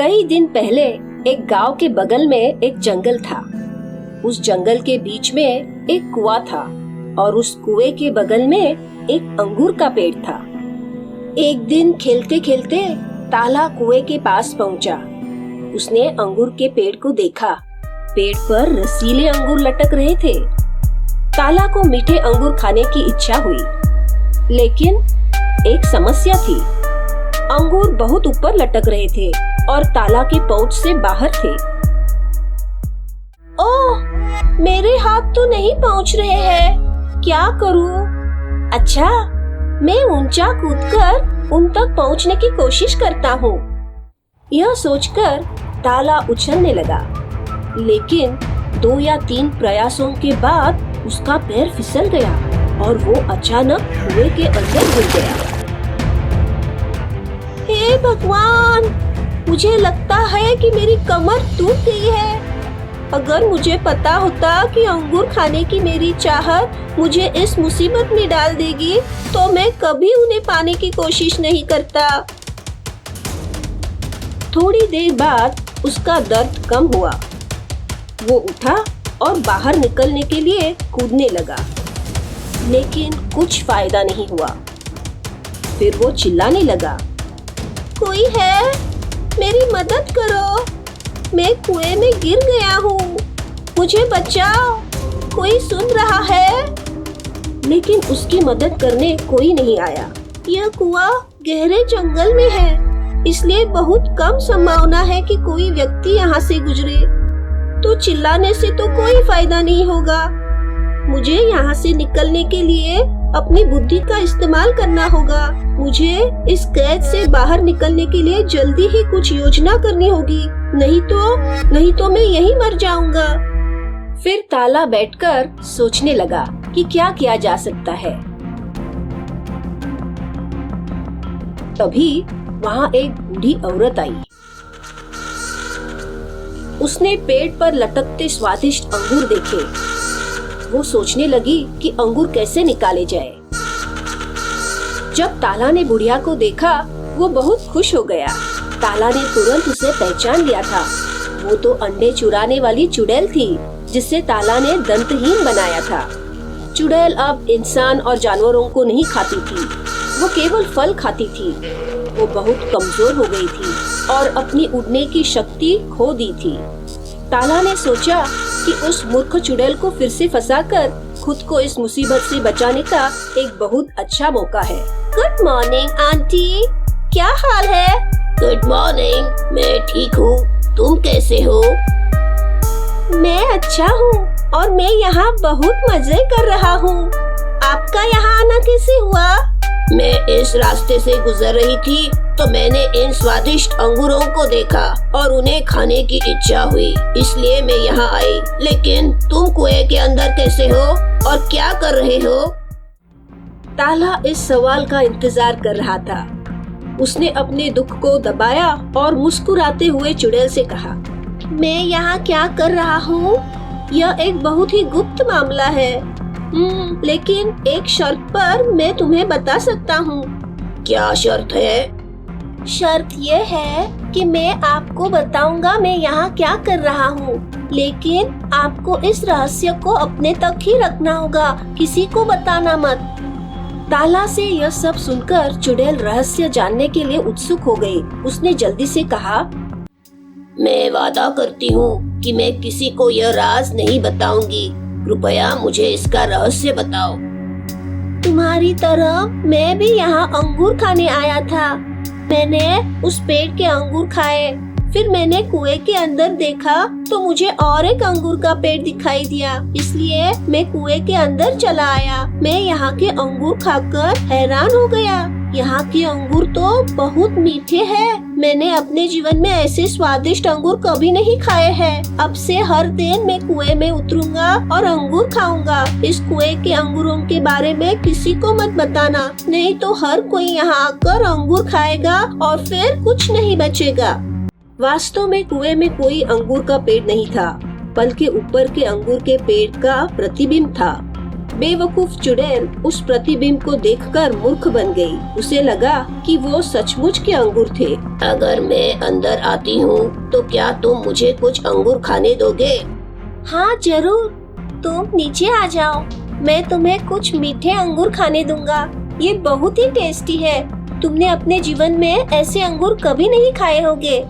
कई दिन पहले एक गांव के बगल में एक जंगल था। उस जंगल के बीच में एक कुआं था और उस कुएं के बगल में एक अंगूर का पेड़ था। एक दिन खेलते खेलते ताला कुएं के पास पहुंचा। उसने अंगूर के पेड़ को देखा। पेड़ पर रसीले अंगूर लटक रहे थे। ताला को मीठे अंगूर खाने की इच्छा हुई, लेकिन एक समस्या थी। अंगूर बहुत ऊपर लटक रहे थे और ताला की पहुंच से बाहर थे। ओह, मेरे हाथ तो नहीं पहुंच रहे हैं, क्या करूं? अच्छा, मैं ऊंचा कूदकर उन तक पहुंचने की कोशिश करता हूँ। यह सोचकर ताला उछलने लगा, लेकिन 2 या 3 प्रयासों के बाद उसका पैर फिसल गया और वो अचानक कुएं के अंदर गिर गया। हे भगवान, मुझे लगता है कि मेरी कमर टूट गई है। अगर मुझे पता होता कि अंगूर खाने की मेरी चाहत मुझे इस मुसीबत में डाल देगी, तो मैं कभी उन्हें पाने की कोशिश नहीं करता। थोड़ी देर बाद उसका दर्द कम हुआ। वो उठा और बाहर निकलने के लिए कूदने लगा, लेकिन कुछ फायदा नहीं हुआ। फिर वो चिल्लाने लगा, कोई है? मेरी मदद करो, मैं कुएं में गिर गया हूँ, मुझे बचाओ, कोई सुन रहा है? लेकिन उसकी मदद करने कोई नहीं आया। यह कुआं गहरे जंगल में है, इसलिए बहुत कम संभावना है कि कोई व्यक्ति यहाँ से गुजरे। तो चिल्लाने से तो कोई फायदा नहीं होगा। मुझे यहाँ से निकलने के लिए अपनी बुद्धि का इस्तेमाल करना होगा। मुझे इस कैद से बाहर निकलने के लिए जल्दी ही कुछ योजना करनी होगी, नहीं तो मैं यहीं मर जाऊंगा। फिर ताला बैठकर सोचने लगा कि क्या किया जा सकता है। तभी वहाँ एक बूढ़ी औरत आई। उसने पेड़ पर लटकते स्वादिष्ट अंगूर देखे। वो सोचने लगी कि अंगूर कैसे निकाले जाए। जब ताला ने बुढ़िया को देखा, वो बहुत खुश हो गया। ताला ने तुरंत उसे पहचान लिया था। वो तो अंडे चुराने वाली चुड़ैल थी, जिसे ताला ने दंतहीन बनाया था। चुड़ैल अब इंसान और जानवरों को नहीं खाती थी, वो केवल फल खाती थी। वो बहुत कमजोर हो गई थी और अपनी उड़ने की शक्ति खो दी थी। ताला ने सोचा कि उस मूर्ख चुड़ैल को फिर से फंसाकर खुद को इस मुसीबत से बचाने का एक बहुत अच्छा मौका है। गुड मॉर्निंग आंटी, क्या हाल है? गुड मॉर्निंग, मैं ठीक हूँ, तुम कैसे हो? मैं अच्छा हूँ और मैं यहाँ बहुत मजे कर रहा हूँ। आपका यहाँ आना कैसे हुआ? मैं इस रास्ते से गुजर रही थी तो मैंने इन स्वादिष्ट अंगूरों को देखा और उन्हें खाने की इच्छा हुई, इसलिए मैं यहाँ आई। लेकिन तुम कुएं के अंदर कैसे हो और क्या कर रहे हो? ताला इस सवाल का इंतजार कर रहा था। उसने अपने दुख को दबाया और मुस्कुराते हुए चुड़ैल से कहा, मैं यहाँ क्या कर रहा हूँ? यह एक बहुत ही गुप्त मामला है। लेकिन एक शर्त पर मैं तुम्हें बता सकता हूँ। क्या शर्त है? शर्त यह है कि मैं आपको बताऊंगा मैं यहाँ क्या कर रहा हूँ, लेकिन आपको इस रहस्य को अपने तक ही रखना होगा, किसी को बताना मत। ताला से यह सब सुनकर चुड़ैल रहस्य जानने के लिए उत्सुक हो गई। उसने जल्दी से कहा, मैं वादा करती हूँ कि मैं किसी को यह राज नहीं बताऊंगी। कृपया मुझे इसका रहस्य बताओ। तुम्हारी तरह मैं भी यहाँ अंगूर खाने आया था। मैंने उस पेड़ के अंगूर खाए, फिर मैंने कुएं के अंदर देखा तो मुझे और एक अंगूर का पेड़ दिखाई दिया, इसलिए मैं कुएं के अंदर चला आया। मैं यहाँ के अंगूर खाकर हैरान हो गया। यहाँ के अंगूर तो बहुत मीठे हैं। मैंने अपने जीवन में ऐसे स्वादिष्ट अंगूर कभी नहीं खाए हैं। अब से हर दिन मैं कुएं में उतरूंगा और अंगूर खाऊंगा। इस कुएं के अंगूरों के बारे में किसी को मत बताना, नहीं तो हर कोई यहाँ आकर अंगूर खाएगा और फिर कुछ नहीं बचेगा। वास्तव में कुएं में कोई अंगूर का पेड़ नहीं था, बल्कि ऊपर के अंगूर के पेड़ का प्रतिबिंब था। बेवकूफ चुड़ैल उस प्रतिबिंब को देखकर मूर्ख बन गई। उसे लगा कि वो सचमुच के अंगूर थे। अगर मैं अंदर आती हूँ तो क्या तुम मुझे कुछ अंगूर खाने दोगे? हाँ जरूर, तुम नीचे आ जाओ, मैं तुम्हें कुछ मीठे अंगूर खाने दूंगा। ये बहुत ही टेस्टी है, तुमने अपने जीवन में ऐसे अंगूर कभी नहीं खाए होंगे।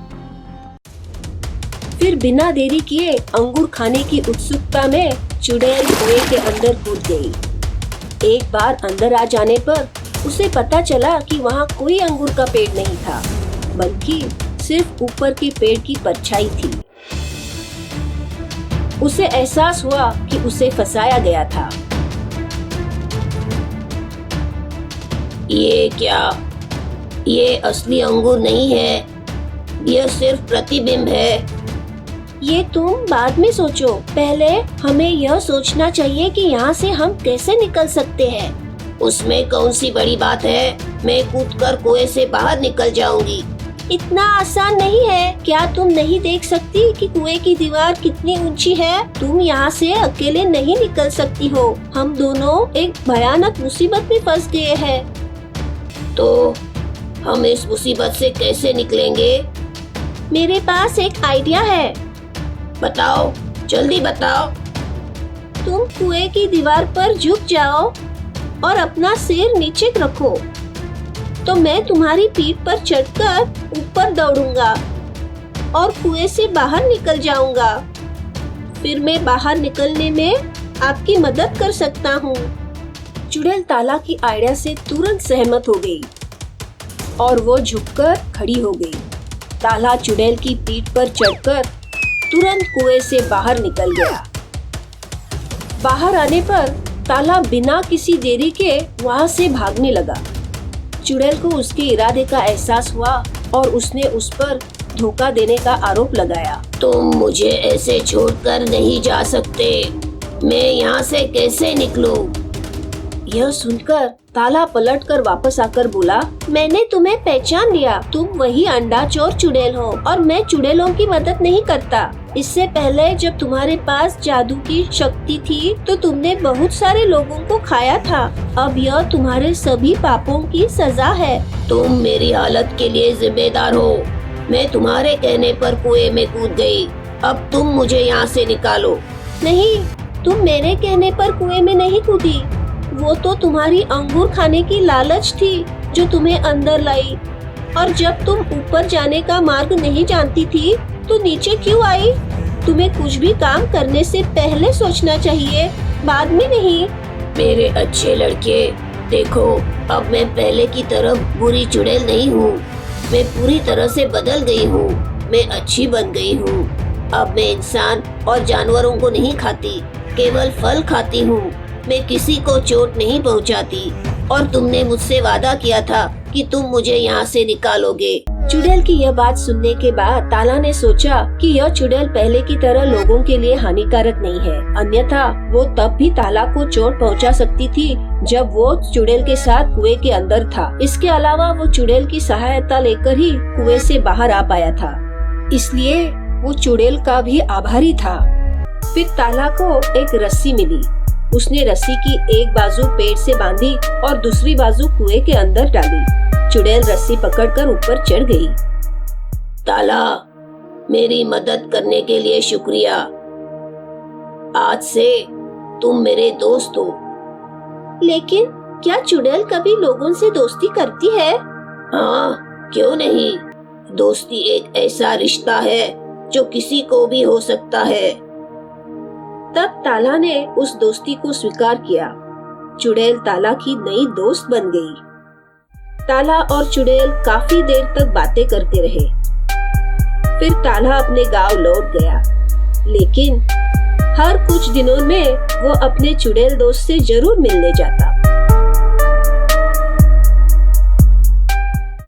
फिर बिना देरी किए अंगूर खाने की उत्सुकता में चुड़ैल कुएं के अंदर कूद गई। एक बार अंदर आ जाने पर उसे पता चला कि वहाँ कोई अंगूर का पेड़ नहीं था, बल्कि सिर्फ ऊपर के पेड़ की परछाई थी। उसे एहसास हुआ कि उसे फंसाया गया था। ये क्या? ये असली अंगूर नहीं है, यह सिर्फ प्रतिबिंब है। ये तुम बाद में सोचो, पहले हमें यह सोचना चाहिए कि यहाँ से हम कैसे निकल सकते हैं। उसमें कौन सी बड़ी बात है, मैं कूदकर कुएं से बाहर निकल जाऊंगी। इतना आसान नहीं है, क्या तुम नहीं देख सकती कि कुएं की दीवार कितनी ऊंची है? तुम यहाँ से अकेले नहीं निकल सकती हो, हम दोनों एक भयानक मुसीबत में फंस गए हैं। तो हम इस मुसीबत से कैसे निकलेंगे? मेरे पास एक आइडिया है। बताओ, जल्दी बताओ। तुम कुएं की दीवार पर झुक जाओ और अपना सिर नीचे रखो, तो मैं तुम्हारी पीठ पर चढ़कर ऊपर दौड़ूंगा और कुएं से बाहर निकल जाऊंगा। फिर मैं बाहर निकलने में आपकी मदद कर सकता हूँ। चुड़ैल ताला की आइडिया से तुरंत सहमत हो गई और वो झुककर खड़ी हो गई। ताला चुड़ैल की पीठ पर चढ़कर तुरंत कुएं से बाहर निकल गया। बाहर आने पर ताला बिना किसी देरी के वहाँ से भागने लगा। चुड़ैल को उसके इरादे का एहसास हुआ और उसने उस पर धोखा देने का आरोप लगाया। तुम मुझे ऐसे छोड़कर नहीं जा सकते, मैं यहाँ से कैसे निकलूं? यह सुनकर ताला पलटकर वापस आकर बोला, मैंने तुम्हें पहचान लिया, तुम वही अंडा चोर चुड़ैल हो और मैं चुड़ैलों की मदद नहीं करता। इससे पहले जब तुम्हारे पास जादू की शक्ति थी तो तुमने बहुत सारे लोगों को खाया था। अब यह तुम्हारे सभी पापों की सजा है। तुम मेरी हालत के लिए जिम्मेदार हो। मैं तुम्हारे कहने पर कुएं में कूद गई, अब तुम मुझे यहाँ से निकालो। नहीं, तुम मेरे कहने पर कुएं में नहीं कूदी, वो तो तुम्हारी अंगूर खाने की लालच थी जो तुम्हें अंदर लाई। और जब तुम ऊपर जाने का मार्ग नहीं जानती थी तो नीचे क्यों आई? तुम्हें कुछ भी काम करने से पहले सोचना चाहिए, बाद में नहीं। मेरे अच्छे लड़के, देखो, अब मैं पहले की तरह बुरी चुड़ैल नहीं हूँ। मैं पूरी तरह से बदल गई हूँ, मैं अच्छी बन गई हूँ। अब मैं इंसान और जानवरों को नहीं खाती, केवल फल खाती हूँ। मैं किसी को चोट नहीं पहुँचाती और तुमने मुझसे वादा किया था कि तुम मुझे यहाँ से निकालोगे। चुड़ैल की यह बात सुनने के बाद ताला ने सोचा कि यह चुड़ैल पहले की तरह लोगों के लिए हानिकारक नहीं है, अन्यथा वो तब भी ताला को चोट पहुंचा सकती थी जब वो चुड़ैल के साथ कुएं के अंदर था। इसके अलावा वो चुड़ैल की सहायता लेकर ही कुएं से बाहर आ पाया था, इसलिए वो चुड़ैल का भी आभारी था। फिर ताला को एक रस्सी मिली। उसने रस्सी की एक बाजू पेड़ से बांधी और दूसरी बाजू कुएं के अंदर डाली। चुड़ैल रस्सी पकड़कर ऊपर चढ़ गई। ताला, मेरी मदद करने के लिए शुक्रिया। आज से तुम मेरे दोस्त हो। लेकिन क्या चुड़ैल कभी लोगों से दोस्ती करती है? हाँ, क्यों नहीं। दोस्ती एक ऐसा रिश्ता है जो किसी को भी हो सकता है। तब ताला ने उस दोस्ती को स्वीकार किया। चुड़ैल ताला की नई दोस्त बन गई। ताला और चुड़ैल काफी देर तक बातें करते रहे। फिर ताला अपने गांव लौट गया, लेकिन हर कुछ दिनों में वो अपने चुड़ैल दोस्त से जरूर मिलने जाता।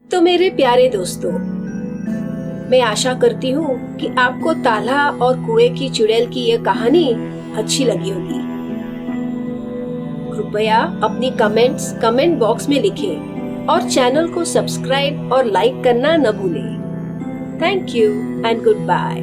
तो मेरे प्यारे दोस्तों, मैं आशा करती हूँ कि आपको ताला और कुएं की चुड़ैल की यह कहानी अच्छी लगी होगी। कृपया अपनी कमेंट्स कमेंट बॉक्स में लिखें और चैनल को सब्सक्राइब और लाइक करना न भूलें। Thank you and good bye.